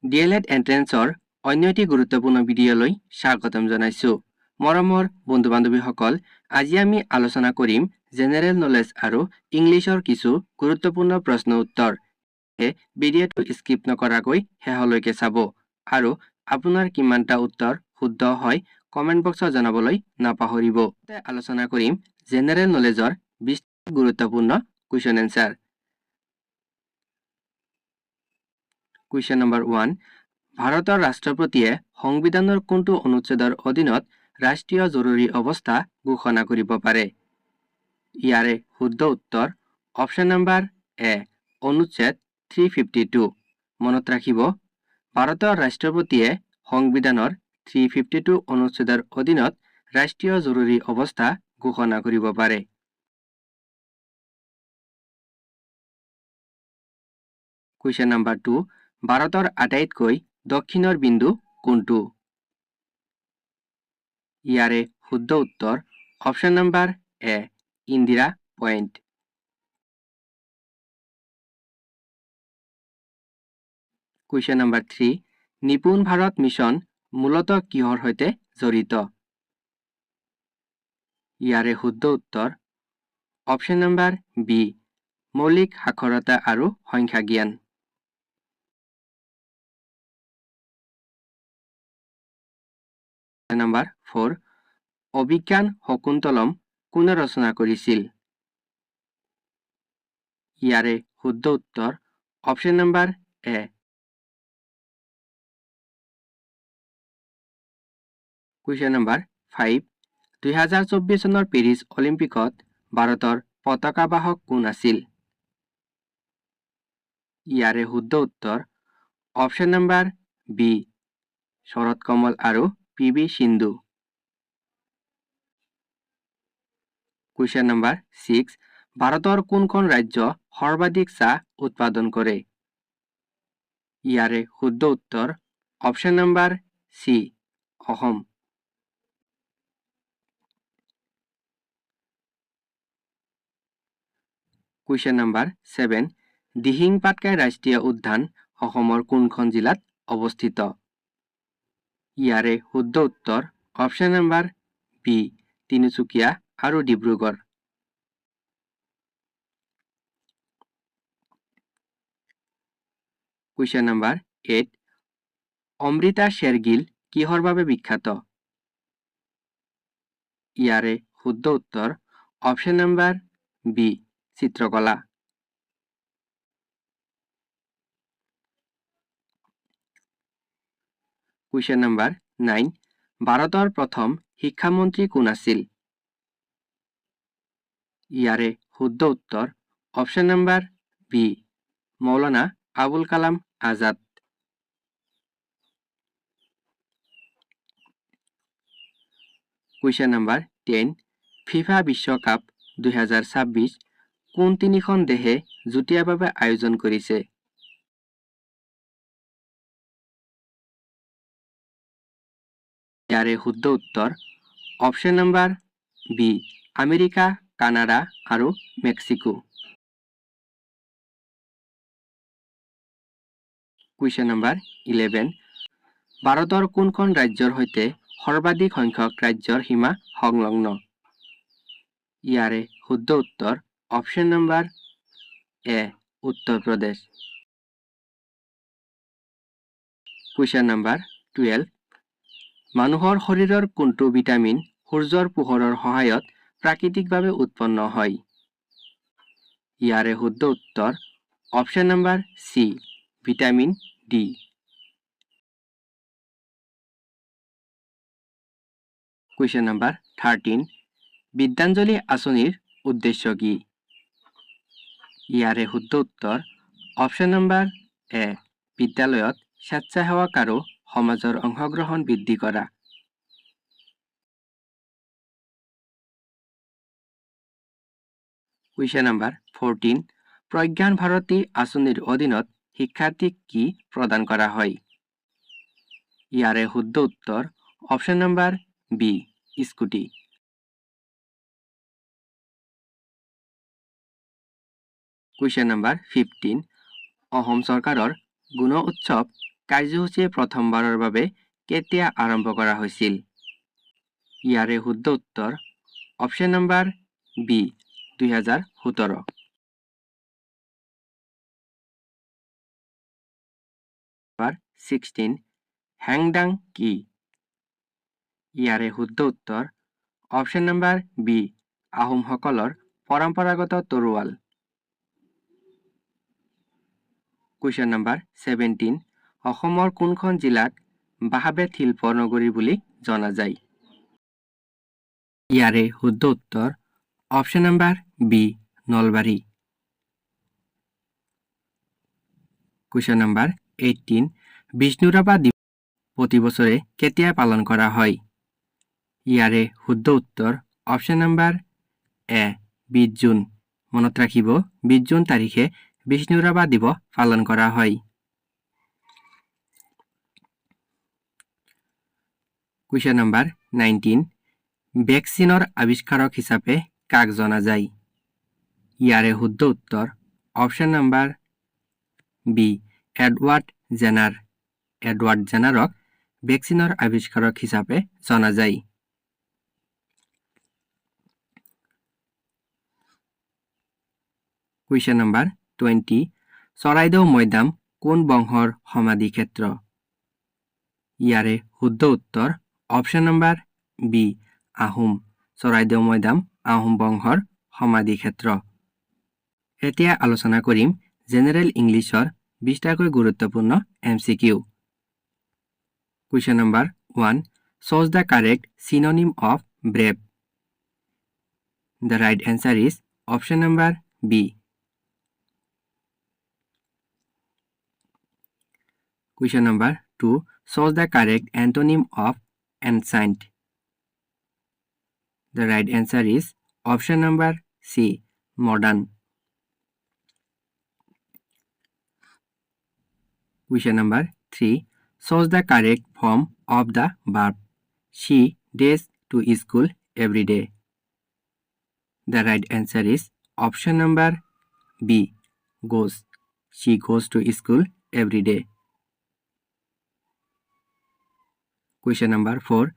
DLED এন্ট্ৰেন্সৰ অন্য এটি গুৰুত্বপূৰ্ণ ভিডিঅ'লৈ স্বাগতম জনাইছো। মৰমৰ বন্ধু-বান্ধৱীসকল, আজি আমি আলোচনা কৰিম জেনেৰেল নলেজ আৰু ইংলিছৰ কিছু গুৰুত্বপূৰ্ণ প্ৰশ্ন উত্তৰ। ভিডিঅ'টো স্কিপ নকৰাকৈ শেষলৈকে চাব আৰু আপোনাৰ কিমানটা উত্তৰ শুদ্ধ হয় কমেন্ট বক্সত জনাবলৈ নাপাহৰিব। আলোচনা কৰিম জেনেৰেল নলেজৰ 20 গুৰুত্বপূৰ্ণ কুৱেশ্যন এনসাৰ। কুৱেশ্যন নম্বৰ 1, ভাৰতৰ ৰাষ্ট্ৰপতিয়ে সংবিধানৰ কোনটো অনুচ্ছেদৰ অধীনত ৰাষ্ট্ৰীয় জৰুৰী অৱস্থা ঘোষণা কৰিব পাৰে? ইয়াৰে শুদ্ধ উত্তৰ অপশ্যন নম্বৰ এ, অনুচ্ছেদ 352। মনত ৰাখিব, ভাৰতৰ ৰাষ্ট্ৰপতিয়ে সংবিধানৰ 352 অনুচ্ছেদৰ অধীনত ৰাষ্ট্ৰীয় জৰুৰী অৱস্থা ঘোষণা কৰিব পাৰে। কুৱেশ্যন নম্বৰ 2, ভাৰতৰ আটাইতকৈ দক্ষিণৰ বিন্দু কোনটো? ইয়াৰে শুদ্ধ উত্তৰ অপশ্যন নম্বৰ এ, ইন্দিৰা পইণ্ট। কুৱেশ্যন নম্বৰ 3, নিপুণ ভাৰত মিছন মূলতঃ কিহৰ সৈতে জড়িত? ইয়াৰে শুদ্ধ উত্তৰ অপশ্যন নম্বৰ বি, মৌলিক সাক্ষৰতা আৰু সংখ্যা জ্ঞান। নম্বৰ 4, অভিজ্ঞান শকুন্তলম কোনে ৰচনা কৰিছিল? ইয়াৰে শুদ্ধ উত্তৰ অপশ্যন নম্বৰ এ। কুৱেশ্যন নম্বৰ 5, 2024 চনৰ পেৰিছ অলিম্পিকত ভাৰতৰ পতাকা বাহক কোন আছিল? ইয়াৰে শুদ্ধ উত্তৰ অপশ্যন নম্বৰ বি, শৰৎ কমল আৰু PV সিন্ধু। কুৱেশ্যন নম্বৰ 6, ভাৰতৰ কোনখন ৰাজ্য সৰ্বাধিক চাহ উৎপাদন কৰে? ইয়াৰে শুদ্ধ উত্তৰ option number C, Assam. Question number 7, Dihing Patkai ৰাষ্ট্ৰীয় উদ্যান অসমৰ কোনখন জিলাত অৱস্থিত? ইয়াৰে শুদ্ধ উত্তৰ অপশ্যন নম্বৰ বি, তিনিচুকীয়া আৰু ডিব্ৰুগড়। কুৱেশ্যন নম্বৰ 8, অমৃতা শ্বেৰগিল কিহৰ বাবে বিখ্যাত? ইয়াৰে শুদ্ধ উত্তৰ অপশ্যন নম্বৰ বি, চিত্ৰকলা। কুৱেশ্যন নম্বৰ 9, ভাৰতৰ প্ৰথম শিক্ষামন্ত্ৰী কোন আছিল? ইয়াৰে শুদ্ধ উত্তৰ option number B, Maulana Abul Kalam Azad. Question number 10, FIFA বিশ্বকাপ 2026 কোন তিনিখন দেশে যুটীয়াভাৱে আয়োজন কৰিছে? ইয়াৰে শুদ্ধ উত্তৰ option number B, America, Canada আৰু মেক্সিকো। কুৱেশ্যন নম্বৰ 11, ভাৰতৰ কোনখন ৰাজ্যৰ সৈতে সৰ্বাধিক সংখ্যক ৰাজ্যৰ সীমা সংলগ্ন? ইয়াৰে শুদ্ধ উত্তৰ অপশ্যন নম্বৰ এ, উত্তৰ প্ৰদেশ। কুৱেশ্যন নম্বৰ 12, মানুহৰ শৰীৰৰ কোনটো ভিটামিন সূৰ্যৰ পোহৰৰ সহায়ত প্ৰাকৃতিকভাৱে উৎপন্ন হয়? ইয়াৰে শুদ্ধ উত্তৰ option number C, vitamin D. Question number 13, Vidyanjali আঁচনিৰ উদ্দেশ্য কি? ইয়াৰে শুদ্ধ উত্তৰ অপশ্যন নম্বৰ এ, বিদ্যালয়ত স্বেচ্ছাসেৱক আৰু সমাজৰ অংশগ্ৰহণ বৃদ্ধি কৰা। কুৱেশ্যন নম্বৰ 14, প্ৰজ্ঞান ভাৰতী আঁচনিৰ অধীনত শিক্ষাৰ্থীক কি প্ৰদান কৰা হয়? ইয়াৰে শুদ্ধ উত্তৰ option number B, scooty. Question number 15, Assam চৰকাৰৰ গুণ উৎসৱ কাৰ্যসূচী প্ৰথমবাৰৰ বাবে কেতিয়া আৰম্ভ কৰা হৈছিল? ইয়াৰে শুদ্ধ উত্তৰ অপশ্যন নম্বৰ বি 2017। 16 হেংদাং কি? ইয়াৰে শুদ্ধ উত্তৰ অপশ্যন নম্বৰ বি আহোমসকলৰ পৰম্পৰাগত তৰোৱাল। কুৱেশ্যন নম্বৰ 17 অসমৰ কোনখন জিলাক বাঁহবেত শিল্পৰ নগৰী বুলি জনা যায়? ইয়াৰে শুদ্ধ উত্তৰ option number B Nalbari. Question number 18 Bishnu Rabha দিৱস প্ৰতি বছৰে কেতিয়া পালন কৰা হয়? ইয়াৰে শুদ্ধ উত্তৰ অপশ্যন নম্বৰ এ 20 জুন। মনত ৰাখিব 20 জুন তাৰিখে বিষ্ণুৰাভা দিৱস পালন কৰা হয়। কুৱেশ্যন নম্বৰ 19 ভেকচিনৰ আৱিষ্কাৰক হিচাপে কাক জনা যায়? ইয়াৰে শুদ্ধ উত্তৰ option number B Edward Jenner. Edward জেনাৰক ভেকচিনৰ আৱিষ্কাৰক হিচাপে জনা যায়। কুৱেশ্যন নম্বৰ 20 চৰাইদেউ মৈদাম কোন বংশৰ সমাধি ক্ষেত্ৰ? ইয়াৰে শুদ্ধ উত্তৰ option number B Ahom. Charaideo Moidam Ahom বংশৰ সমাধি ক্ষেত্ৰ। এতিয়া আলোচনা কৰিম জেনেৰেল ইংলিছৰ 20টাকৈ গুৰুত্বপূৰ্ণ MCQ। Question number 1 choose the correct synonym of brave. The right answer is option number B. Question number 2 choose the correct antonym of ancient. The right answer is option number C modern. Question number 3 choose the correct form of the verb. She goes to school every day. The right answer is option number B goes. She goes to school every day. Question number 4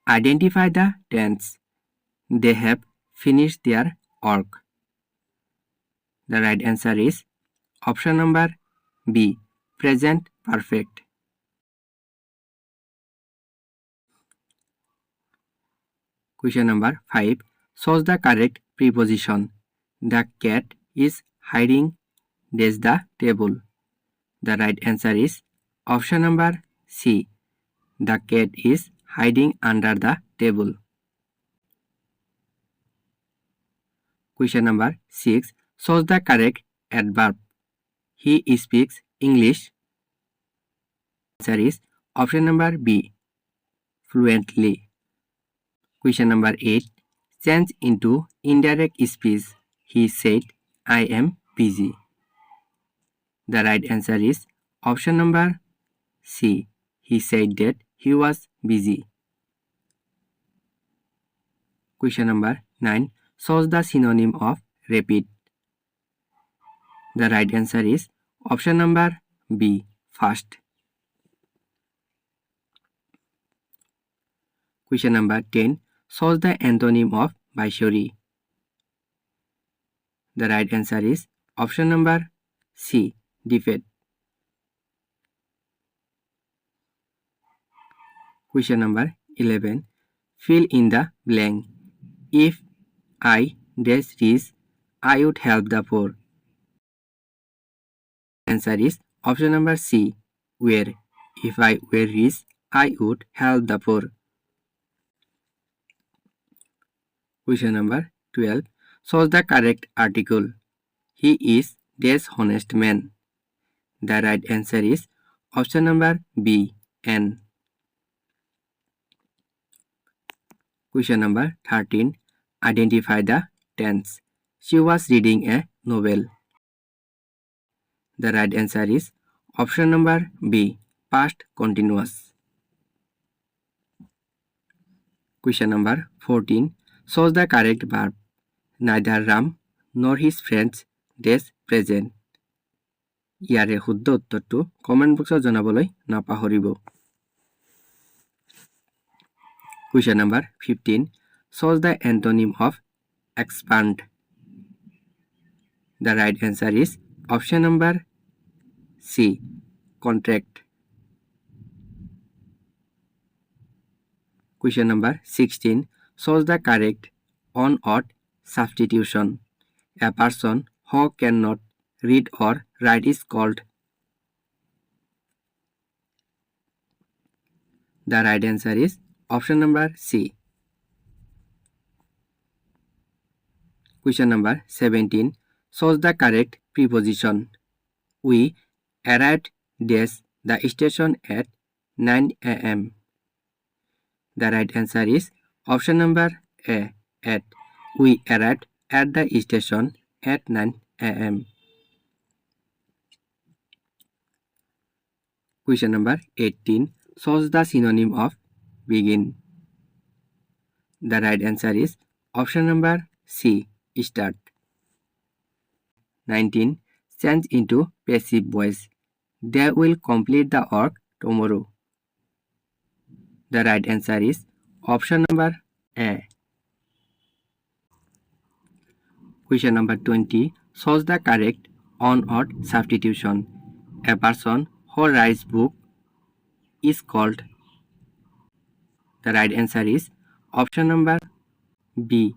identify the tense. They have finished their work. The right answer is option number B present perfect. Question number 5 choose the correct preposition. The cat is hiding dash the table. The right answer is option number C. The cat is hiding under the table. Question number 6 choose the correct adverb. He speaks English. Answer is option number B fluently. Question number 8 change into indirect speech. He said I am busy. The right answer is option number C. He said that he was busy. Question number 9 choose the synonym of rapid. The right answer is option number B fast. Question number 10 choose the antonym of viceroy. The right answer is option number C defeat. Question number 11 fill in the blank. If I dash rich, I would help the poor. Answer is option number C where. If I were rich, I would help the poor. Question number 12 choose the correct article. He is dash honest man. The right answer is option number B N. Question number 13 identify the tense. She was reading a novel. The right answer is option number B past continuous. Question number 14 choose the correct verb. Neither Ram nor his friends dash present. ইয়াৰে শুদ্ধ উত্তৰটো comment বক্সত জনাবলৈ নাপাহৰিব। Question number 15. Choose the antonym of expand. The right answer is option number C. Contract. Question number 16. Choose the correct on-odd substitution. A person who cannot read or write is called. The right answer is option number C. Question number 17. Choose the correct preposition. We arrived dash the station at 9 a.m. The right answer is option number A. At. We arrived at the station at 9 a.m. Question number 18. Choose the synonym of begin. The right answer is option number C. Start. 19. Change into passive voice. They will complete the work tomorrow. The right answer is option number A. Question number 20. Choose the correct on-odd substitution. A person who writes book is called. The right answer is option number B.